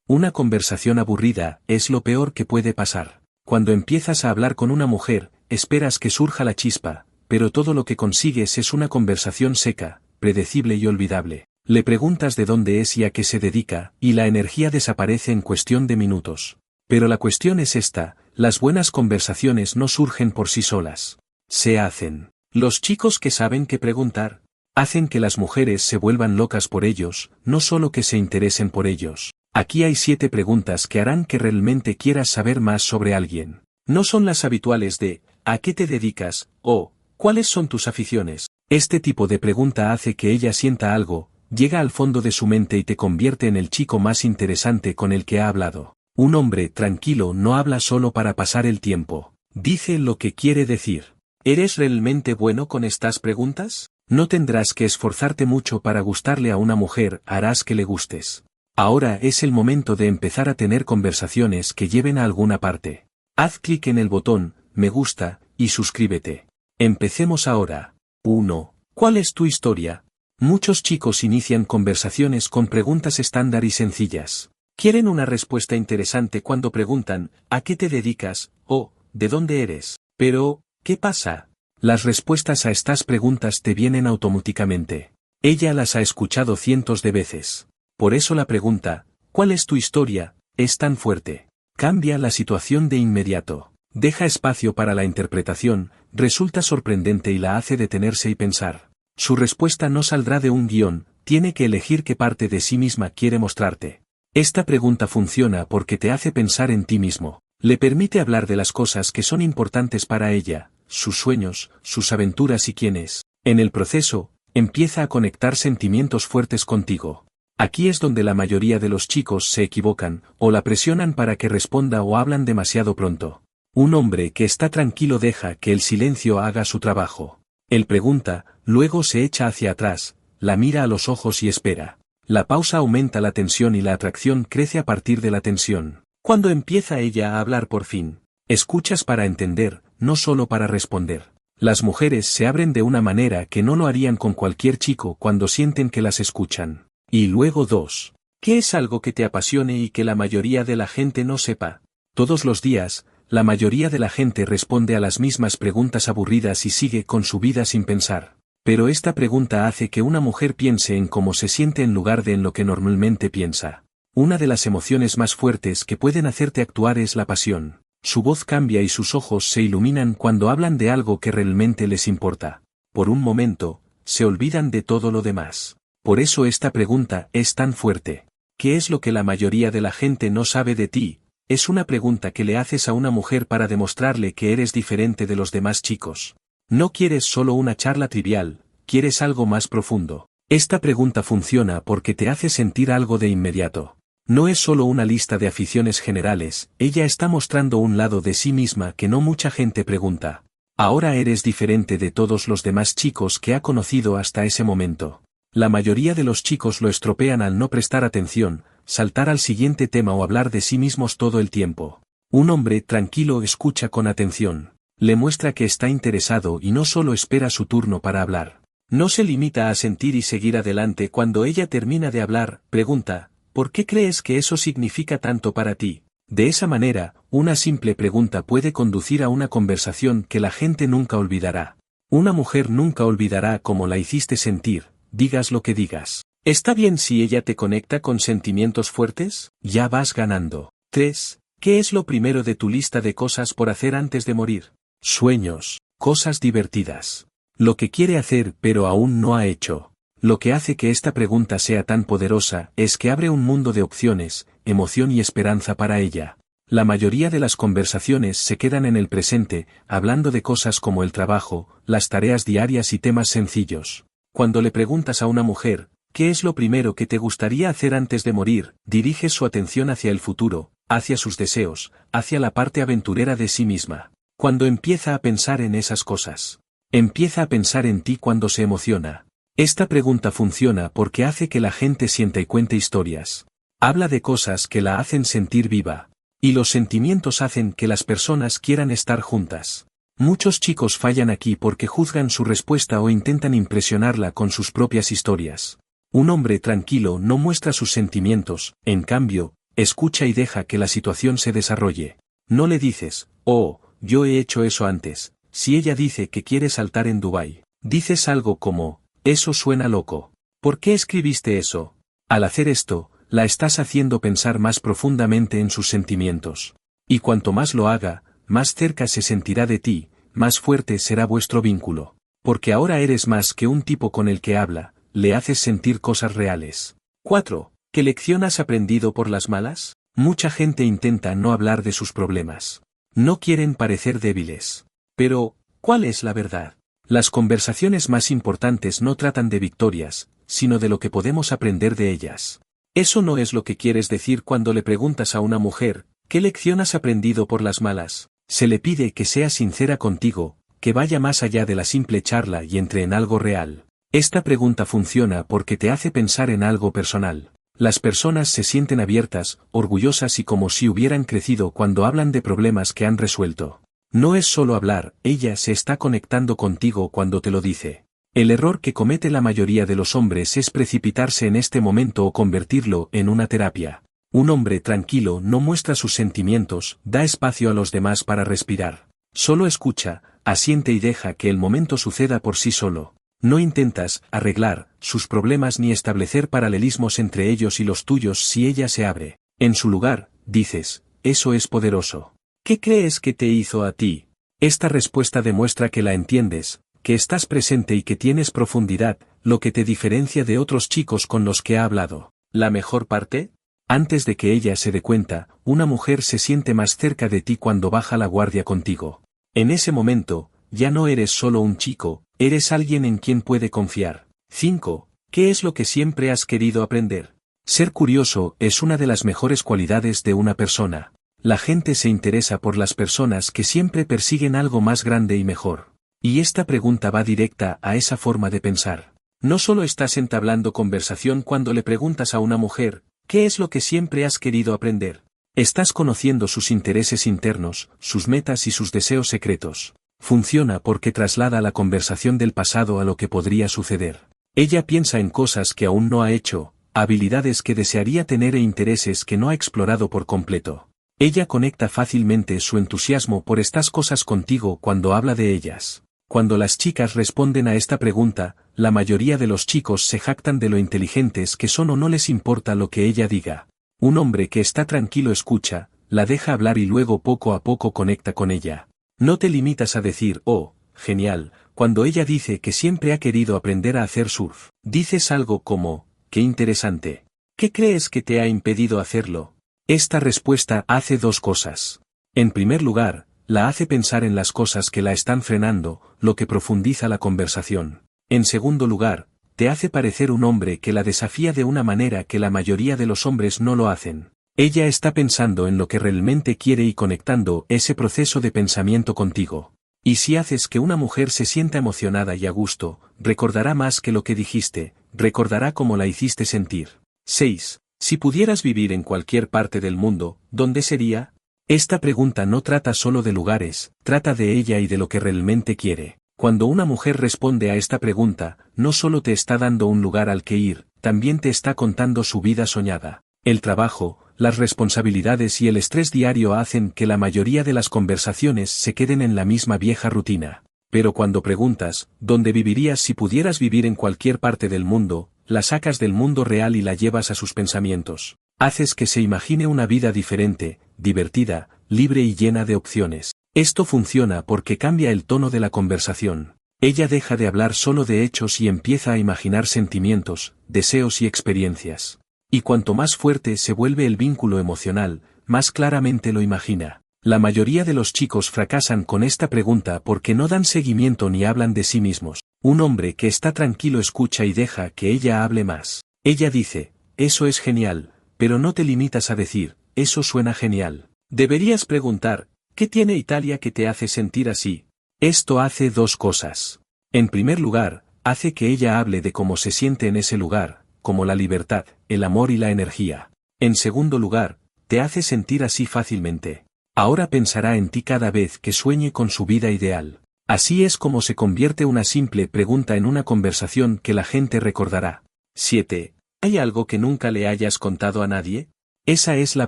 Una conversación aburrida es lo peor que puede pasar. Cuando empiezas a hablar con una mujer, esperas que surja la chispa, pero todo lo que consigues es una conversación seca, predecible y olvidable. Le preguntas de dónde es y a qué se dedica, y la energía desaparece en cuestión de minutos. Pero la cuestión es esta: las buenas conversaciones no surgen por sí solas. Se hacen. Los chicos que saben qué preguntar, hacen que las mujeres se vuelvan locas por ellos, no solo que se interesen por ellos. Aquí hay 7 preguntas que harán que realmente quieras saber más sobre alguien. No son las habituales de ¿a qué te dedicas? O ¿cuáles son tus aficiones? Este tipo de pregunta hace que ella sienta algo, llega al fondo de su mente y te convierte en el chico más interesante con el que ha hablado. Un hombre tranquilo no habla solo para pasar el tiempo. Dice lo que quiere decir. ¿Eres realmente bueno con estas preguntas? No tendrás que esforzarte mucho para gustarle a una mujer, harás que le gustes. Ahora es el momento de empezar a tener conversaciones que lleven a alguna parte. Haz clic en el botón me gusta y suscríbete. Empecemos ahora. 1. ¿Cuál es tu historia? Muchos chicos inician conversaciones con preguntas estándar y sencillas. Quieren una respuesta interesante cuando preguntan ¿a qué te dedicas? O ¿de dónde eres? Pero, ¿qué pasa? Las respuestas a estas preguntas te vienen automáticamente. Ella las ha escuchado cientos de veces. Por eso la pregunta, ¿cuál es tu historia?, es tan fuerte. Cambia la situación de inmediato. Deja espacio para la interpretación, resulta sorprendente y la hace detenerse y pensar. Su respuesta no saldrá de un guión, tiene que elegir qué parte de sí misma quiere mostrarte. Esta pregunta funciona porque te hace pensar en ti mismo. Le permite hablar de las cosas que son importantes para ella, sus sueños, sus aventuras y quién es. En el proceso, empieza a conectar sentimientos fuertes contigo. Aquí es donde la mayoría de los chicos se equivocan, o la presionan para que responda o hablan demasiado pronto. Un hombre que está tranquilo deja que el silencio haga su trabajo. Él pregunta, luego se echa hacia atrás, la mira a los ojos y espera. La pausa aumenta la tensión y la atracción crece a partir de la tensión. Cuando empieza ella a hablar por fin, escuchas para entender, no solo para responder. Las mujeres se abren de una manera que no lo harían con cualquier chico cuando sienten que las escuchan. Y luego 2. ¿Qué es algo que te apasione y que la mayoría de la gente no sepa? Todos los días, la mayoría de la gente responde a las mismas preguntas aburridas y sigue con su vida sin pensar. Pero esta pregunta hace que una mujer piense en cómo se siente en lugar de en lo que normalmente piensa. Una de las emociones más fuertes que pueden hacerte actuar es la pasión. Su voz cambia y sus ojos se iluminan cuando hablan de algo que realmente les importa. Por un momento, se olvidan de todo lo demás. Por eso esta pregunta es tan fuerte. ¿Qué es lo que la mayoría de la gente no sabe de ti? Es una pregunta que le haces a una mujer para demostrarle que eres diferente de los demás chicos. No quieres solo una charla trivial, quieres algo más profundo. Esta pregunta funciona porque te hace sentir algo de inmediato. No es solo una lista de aficiones generales, ella está mostrando un lado de sí misma que no mucha gente pregunta. Ahora eres diferente de todos los demás chicos que ha conocido hasta ese momento. La mayoría de los chicos lo estropean al no prestar atención, saltar al siguiente tema o hablar de sí mismos todo el tiempo. Un hombre tranquilo escucha con atención. Le muestra que está interesado y no solo espera su turno para hablar. No se limita a sentir y seguir adelante cuando ella termina de hablar, pregunta, ¿por qué crees que eso significa tanto para ti? De esa manera, una simple pregunta puede conducir a una conversación que la gente nunca olvidará. Una mujer nunca olvidará cómo la hiciste sentir. Digas lo que digas. ¿Está bien si ella te conecta con sentimientos fuertes? Ya vas ganando. 3. ¿Qué es lo primero de tu lista de cosas por hacer antes de morir? Sueños, cosas divertidas. Lo que quiere hacer pero aún no ha hecho. Lo que hace que esta pregunta sea tan poderosa es que abre un mundo de opciones, emoción y esperanza para ella. La mayoría de las conversaciones se quedan en el presente, hablando de cosas como el trabajo, las tareas diarias y temas sencillos. Cuando le preguntas a una mujer, ¿qué es lo primero que te gustaría hacer antes de morir?, diriges su atención hacia el futuro, hacia sus deseos, hacia la parte aventurera de sí misma. Cuando empieza a pensar en esas cosas, empieza a pensar en ti cuando se emociona. Esta pregunta funciona porque hace que la gente sienta y cuente historias. Habla de cosas que la hacen sentir viva. Y los sentimientos hacen que las personas quieran estar juntas. Muchos chicos fallan aquí porque juzgan su respuesta o intentan impresionarla con sus propias historias. Un hombre tranquilo no muestra sus sentimientos, en cambio, Escucha y deja que la situación se desarrolle. No le dices, oh, yo he hecho eso antes. Si ella dice que quiere saltar en Dubái, dices algo como, eso suena loco. ¿Por qué escribiste eso? Al hacer esto, la estás haciendo pensar más profundamente en sus sentimientos. Y cuanto más lo haga, más cerca se sentirá de ti, más fuerte será vuestro vínculo. Porque ahora eres más que un tipo con el que habla, le haces sentir cosas reales. 4. ¿Qué lección has aprendido por las malas? Mucha gente intenta no hablar de sus problemas. No quieren parecer débiles. Pero, ¿cuál es la verdad? Las conversaciones más importantes no tratan de victorias, sino de lo que podemos aprender de ellas. Eso no es lo que quieres decir cuando le preguntas a una mujer, ¿qué lección has aprendido por las malas? Se le pide que sea sincera contigo, que vaya más allá de la simple charla y entre en algo real. Esta pregunta funciona porque te hace pensar en algo personal. Las personas se sienten abiertas, orgullosas y como si hubieran crecido cuando hablan de problemas que han resuelto. No es solo hablar, ella se está conectando contigo cuando te lo dice. El error que comete la mayoría de los hombres es precipitarse en este momento o convertirlo en una terapia. Un hombre tranquilo no muestra sus sentimientos, da espacio a los demás para respirar. Solo escucha, asiente y deja que el momento suceda por sí solo. No intentas arreglar sus problemas ni establecer paralelismos entre ellos y los tuyos si ella se abre. En su lugar, dices, eso es poderoso. ¿Qué crees que te hizo a ti? Esta respuesta demuestra que la entiendes, que estás presente y que tienes profundidad, lo que te diferencia de otros chicos con los que ha hablado. ¿La mejor parte? Antes de que ella se dé cuenta, una mujer se siente más cerca de ti cuando baja la guardia contigo. En ese momento, ya no eres solo un chico, eres alguien en quien puede confiar. 5. ¿Qué es lo que siempre has querido aprender? Ser curioso es una de las mejores cualidades de una persona. La gente se interesa por las personas que siempre persiguen algo más grande y mejor. Y esta pregunta va directa a esa forma de pensar. No solo estás entablando conversación cuando le preguntas a una mujer, ¿qué es lo que siempre has querido aprender? Estás conociendo sus intereses internos, sus metas y sus deseos secretos. Funciona porque traslada la conversación del pasado a lo que podría suceder. Ella piensa en cosas que aún no ha hecho, habilidades que desearía tener e intereses que no ha explorado por completo. Ella conecta fácilmente su entusiasmo por estas cosas contigo cuando habla de ellas. Cuando las chicas responden a esta pregunta, la mayoría de los chicos se jactan de lo inteligentes que son o no les importa lo que ella diga. Un hombre que está tranquilo escucha, la deja hablar y luego poco a poco conecta con ella. No te limitas a decir, oh, genial, cuando ella dice que siempre ha querido aprender a hacer surf. Dices algo como, qué interesante. ¿Qué crees que te ha impedido hacerlo? Esta respuesta hace dos cosas. En primer lugar, la hace pensar en las cosas que la están frenando, lo que profundiza la conversación. En segundo lugar, te hace parecer un hombre que la desafía de una manera que la mayoría de los hombres no lo hacen. Ella está pensando en lo que realmente quiere y conectando ese proceso de pensamiento contigo. Y si haces que una mujer se sienta emocionada y a gusto, recordará más que lo que dijiste, recordará cómo la hiciste sentir. 6. Si pudieras vivir en cualquier parte del mundo, ¿dónde sería? Esta pregunta no trata solo de lugares, trata de ella y de lo que realmente quiere. Cuando una mujer responde a esta pregunta, no solo te está dando un lugar al que ir, también te está contando su vida soñada. El trabajo, las responsabilidades y el estrés diario hacen que la mayoría de las conversaciones se queden en la misma vieja rutina. Pero cuando preguntas, ¿dónde vivirías si pudieras vivir en cualquier parte del mundo?, la sacas del mundo real y la llevas a sus pensamientos. Haces que se imagine una vida diferente, divertida, libre y llena de opciones. Esto funciona porque cambia el tono de la conversación. Ella deja de hablar solo de hechos y empieza a imaginar sentimientos, deseos y experiencias. Y cuanto más fuerte se vuelve el vínculo emocional, más claramente lo imagina. La mayoría de los chicos fracasan con esta pregunta porque no dan seguimiento ni hablan de sí mismos. Un hombre que está tranquilo escucha y deja que ella hable más. Ella dice, eso es genial, pero no te limitas a decir, eso suena genial. Deberías preguntar, ¿qué tiene Italia que te hace sentir así? Esto hace dos cosas. En primer lugar, hace que ella hable de cómo se siente en ese lugar, como la libertad, el amor y la energía. En segundo lugar, te hace sentir así fácilmente. Ahora pensará en ti cada vez que sueñe con su vida ideal. Así es como se convierte una simple pregunta en una conversación que la gente recordará. 7. ¿Hay algo que nunca le hayas contado a nadie? Esa es la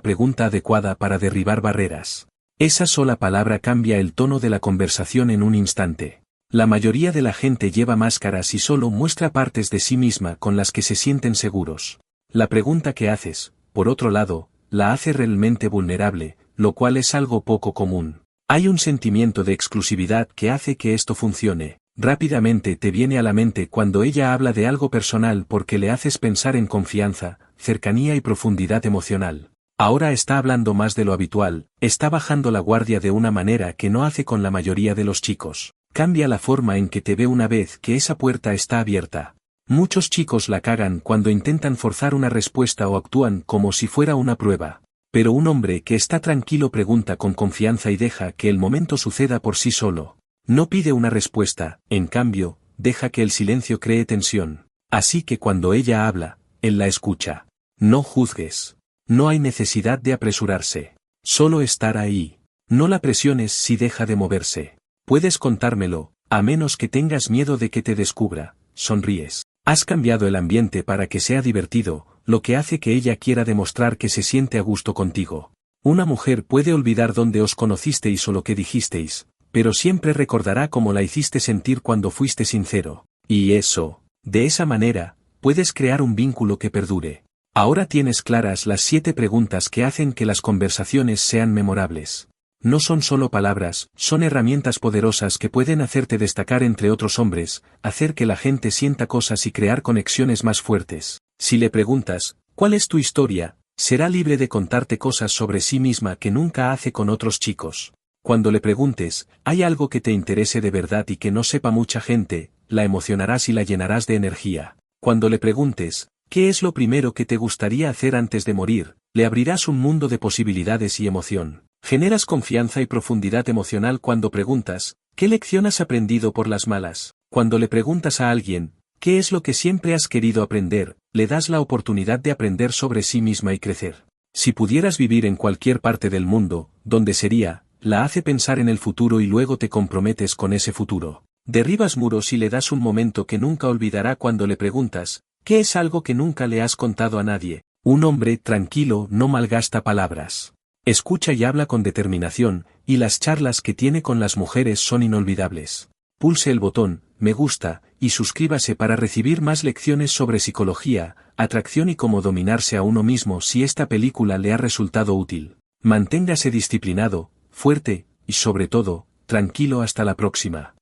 pregunta adecuada para derribar barreras. Esa sola palabra cambia el tono de la conversación en un instante. La mayoría de la gente lleva máscaras y solo muestra partes de sí misma con las que se sienten seguros. La pregunta que haces, por otro lado, la hace realmente vulnerable, lo cual es algo poco común. Hay un sentimiento de exclusividad que hace que esto funcione. Rápidamente te viene a la mente cuando ella habla de algo personal porque le haces pensar en confianza, cercanía y profundidad emocional. Ahora está hablando más de lo habitual, está bajando la guardia de una manera que no hace con la mayoría de los chicos. Cambia la forma en que te ve una vez que esa puerta está abierta. Muchos chicos la cagan cuando intentan forzar una respuesta o actúan como si fuera una prueba. Pero un hombre que está tranquilo pregunta con confianza y deja que el momento suceda por sí solo. No pide una respuesta, en cambio, deja que el silencio cree tensión. Así que cuando ella habla, él la escucha. No juzgues. No hay necesidad de apresurarse. Solo estar ahí. No la presiones si deja de moverse. Puedes contármelo, a menos que tengas miedo de que te descubra. Sonríes. Has cambiado el ambiente para que sea divertido, lo que hace que ella quiera demostrar que se siente a gusto contigo. Una mujer puede olvidar dónde os conocisteis o lo que dijisteis, pero siempre recordará cómo la hiciste sentir cuando fuiste sincero. Y eso, de esa manera, puedes crear un vínculo que perdure. Ahora tienes claras las 7 preguntas que hacen que las conversaciones sean memorables. No son solo palabras, son herramientas poderosas que pueden hacerte destacar entre otros hombres, hacer que la gente sienta cosas y crear conexiones más fuertes. Si le preguntas, ¿cuál es tu historia?, será libre de contarte cosas sobre sí misma que nunca hace con otros chicos. Cuando le preguntes, ¿hay algo que te interese de verdad y que no sepa mucha gente?, la emocionarás y la llenarás de energía. Cuando le preguntes, ¿qué es lo primero que te gustaría hacer antes de morir?, le abrirás un mundo de posibilidades y emoción. Generas confianza y profundidad emocional cuando preguntas, ¿qué lección has aprendido por las malas? Cuando le preguntas a alguien, ¿qué es lo que siempre has querido aprender?, le das la oportunidad de aprender sobre sí misma y crecer. Si pudieras vivir en cualquier parte del mundo, ¿dónde sería?, la hace pensar en el futuro y luego te comprometes con ese futuro. Derribas muros y le das un momento que nunca olvidará cuando le preguntas, ¿qué es algo que nunca le has contado a nadie? Un hombre tranquilo no malgasta palabras. Escucha y habla con determinación, y las charlas que tiene con las mujeres son inolvidables. Pulse el botón, me gusta, y suscríbase para recibir más lecciones sobre psicología, atracción y cómo dominarse a uno mismo si esta película le ha resultado útil. Manténgase disciplinado, fuerte, y sobre todo, tranquilo hasta la próxima.